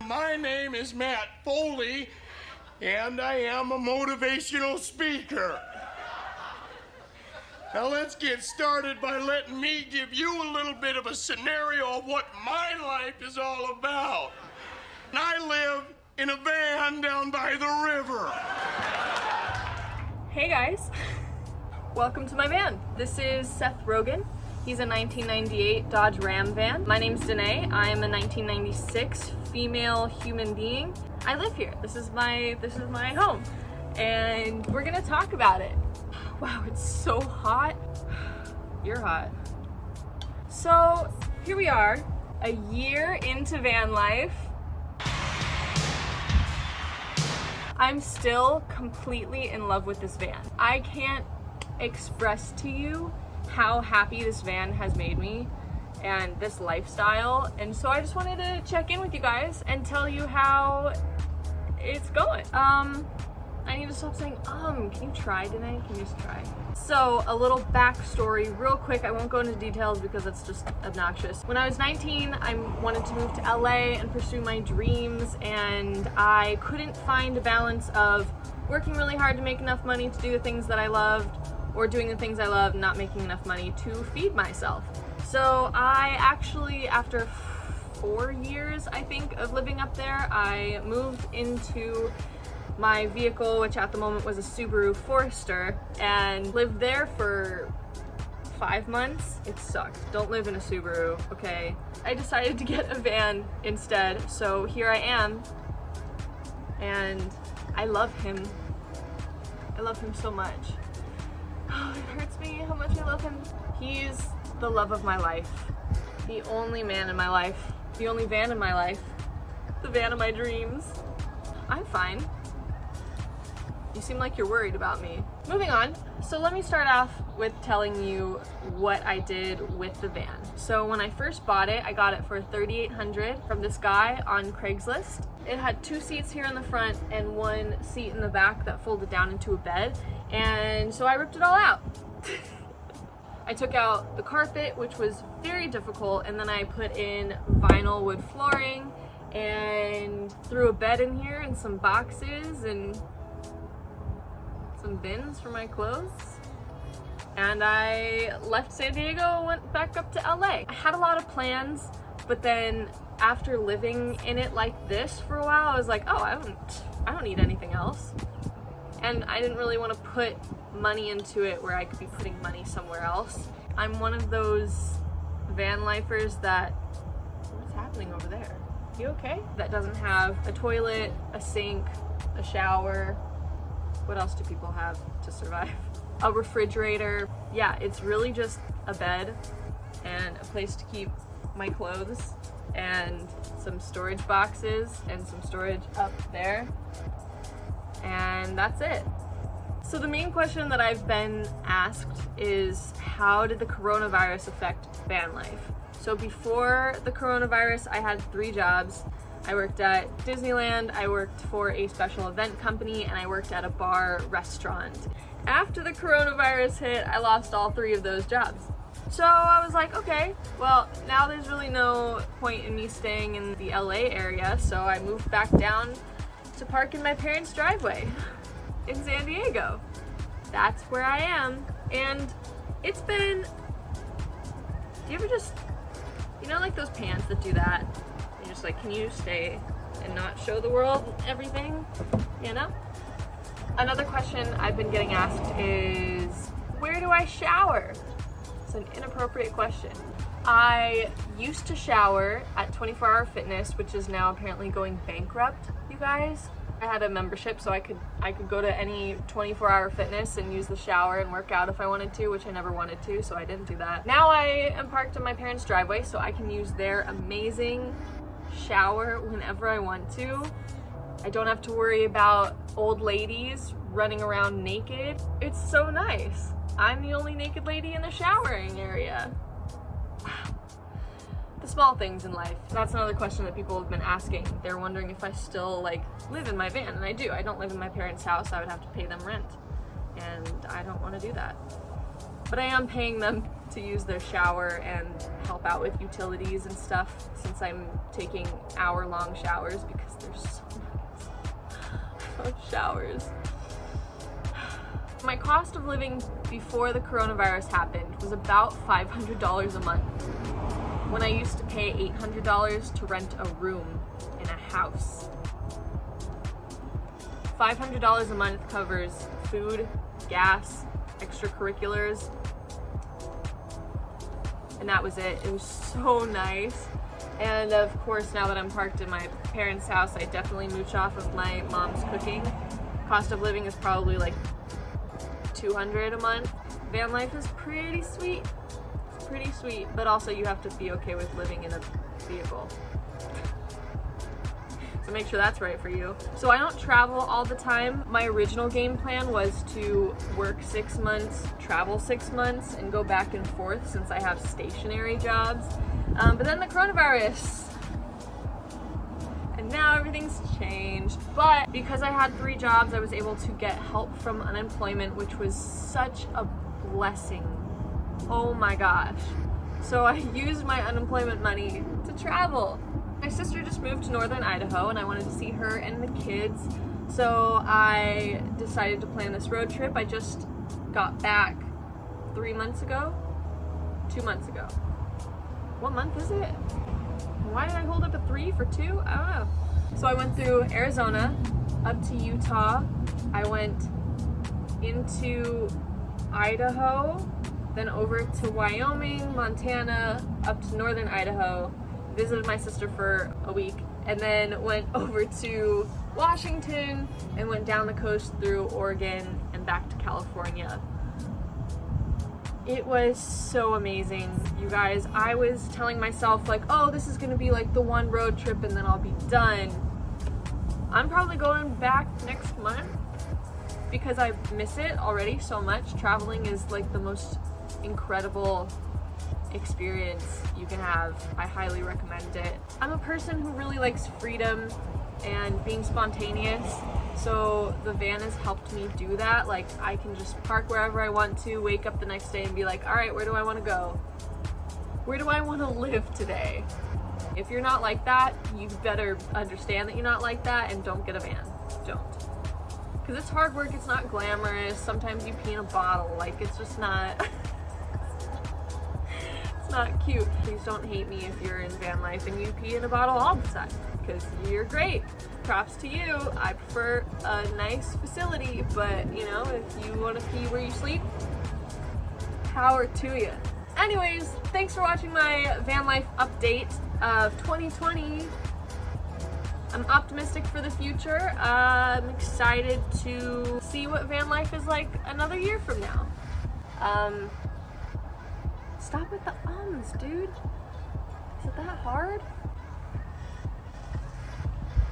My name is Matt Foley, and I am a motivational speaker. Now let's get started by letting me give you a little bit of a scenario of what my life is all about. And I live in a van down by the river. Hey guys, welcome to my van. This is Seth Rogen. He's a 1998 Dodge Ram van. My name's Danae. I am a 1996 female human being. I live here. This is my home, and we're gonna talk about it. Wow, it's so hot. You're hot. So here we are, a year into van life. I'm still completely in love with this van. I can't express to you how happy this van has made me and this lifestyle, and so I just wanted to check in with you guys and tell you how it's going. I need to stop saying can you try, Danae? Can you just try? So a little backstory real quick. I won't go into details because it's just obnoxious. When I was 19, I wanted to move to LA and pursue my dreams, and I couldn't find a balance of working really hard to make enough money to do the things that I loved, or doing the things I love, not making enough money to feed myself. So I actually, after 4 years, I think, of living up there, I moved into my vehicle, which at the moment was a Subaru Forester, and lived there for 5 months. It sucked. Don't live in a Subaru, okay? I decided to get a van instead, so here I am, and I love him. I love him so much. Oh, it hurts me how much I love him. He's the love of my life. The only man in my life. The only van in my life. The van of my dreams. I'm fine. You seem like you're worried about me. Moving on. So let me start off with telling you what I did with the van. So when I first bought it, I got it for $3,800 from this guy on Craigslist. It had 2 seats here in the front and 1 seat in the back that folded down into a bed. And so I ripped it all out. I took out the carpet, which was very difficult, and then I put in vinyl wood flooring and threw a bed in here and some boxes and some bins for my clothes. And I left San Diego and went back up to LA. I had a lot of plans, but then after living in it like this for a while, I was like, oh, I don't need anything else. And I didn't really want to put money into it where I could be putting money somewhere else. I'm one of those van lifers that, what's happening over there? You okay? That doesn't have a toilet, a sink, a shower. What else do people have to survive? A refrigerator. Yeah, it's really just a bed and a place to keep my clothes and some storage boxes and some storage up there. And that's it. So the main question that I've been asked is, how did the coronavirus affect van life? So before the coronavirus, I had 3 jobs. I worked at Disneyland, I worked for a special event company, and I worked at a bar restaurant. After the coronavirus hit, I lost all 3 of those jobs. So I was like, okay, well, now there's really no point in me staying in the LA area, so I moved back down to park in my parents' driveway in San Diego. That's where I am. And it's been, do you ever just, you know, like those pants that do that? You're just like, can you stay and not show the world everything, you know? Another question I've been getting asked is, where do I shower? It's an inappropriate question. I used to shower at 24 Hour Fitness, which is now apparently going bankrupt, you guys. I had a membership, so I could go to any 24 Hour Fitness and use the shower and work out if I wanted to, which I never wanted to, so I didn't do that. Now I am parked in my parents' driveway, so I can use their amazing shower whenever I want to. I don't have to worry about old ladies running around naked. It's so nice. I'm the only naked lady in the showering area. The small things in life. That's another question that people have been asking. They're wondering if I still live in my van, and I do. I don't live in my parents' house. I would have to pay them rent, and I don't want to do that. But I am paying them to use their shower and help out with utilities and stuff, since I'm taking hour-long showers because they're so nice. I love showers. My cost of living before the coronavirus happened was about $500 a month, when I used to pay $800 to rent a room in a house. $500 a month covers food, gas, extracurriculars, and that was it. It was so nice. And of course, now that I'm parked in my parents' house, I definitely mooch off of my mom's cooking. Cost of living is probably like $200 a month. Van life is pretty sweet. It's pretty sweet, but also you have to be okay with living in a vehicle. So make sure that's right for you. So I don't travel all the time. My original game plan was to work 6 months, travel 6 months, and go back and forth since I have stationary jobs. But then the coronavirus, and now everything's changed. But because I had 3 jobs, I was able to get help from unemployment, which was such a blessing. Oh my gosh. So I used my unemployment money to travel. My sister just moved to northern Idaho and I wanted to see her and the kids. So I decided to plan this road trip. I just got back 3 months ago, 2 months ago. What month is it? Why did I hold up a 3 for 2? I don't know. So I went through Arizona, up to Utah. I went into Idaho, then over to Wyoming, Montana, up to northern Idaho, visited my sister for a week, and then went over to Washington and went down the coast through Oregon and back to California. It was so amazing, you guys. I was telling myself like, oh, this is gonna be like the one road trip and then I'll be done. I'm probably going back next month because I miss it already so much. Traveling is like the most incredible experience you can have. I highly recommend it. I'm a person who really likes freedom and being spontaneous, so the van has helped me do that. Like, I can just park wherever I want to, wake up the next day and be like, all right, where do I want to go? Where do I want to live today? If you're not like that, you better understand that you're not like that and don't get a van. Don't. Because it's hard work, it's not glamorous. Sometimes you pee in a bottle. Like, it's just not not cute. Please don't hate me if you're in van life and you pee in a bottle all the time, because you're great. Props to you. I prefer a nice facility, but you know, if you want to pee where you sleep, power to you. Anyways, thanks for watching my van life update of 2020. I'm optimistic for the future. I'm excited to see what van life is like another year from now. Stop with the ums, dude. Is it that hard?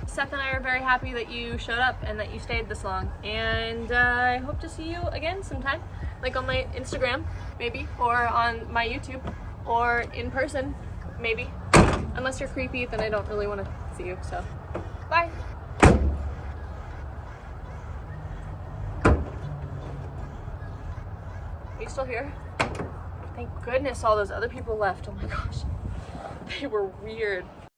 Seth and I are very happy that you showed up and that you stayed this long. And I hope to see you again sometime. Like on my Instagram, maybe. Or on my YouTube. Or in person, maybe. Unless you're creepy, then I don't really want to see you, so. Bye. Are you still here? Thank goodness all those other people left. Oh my gosh. They were weird.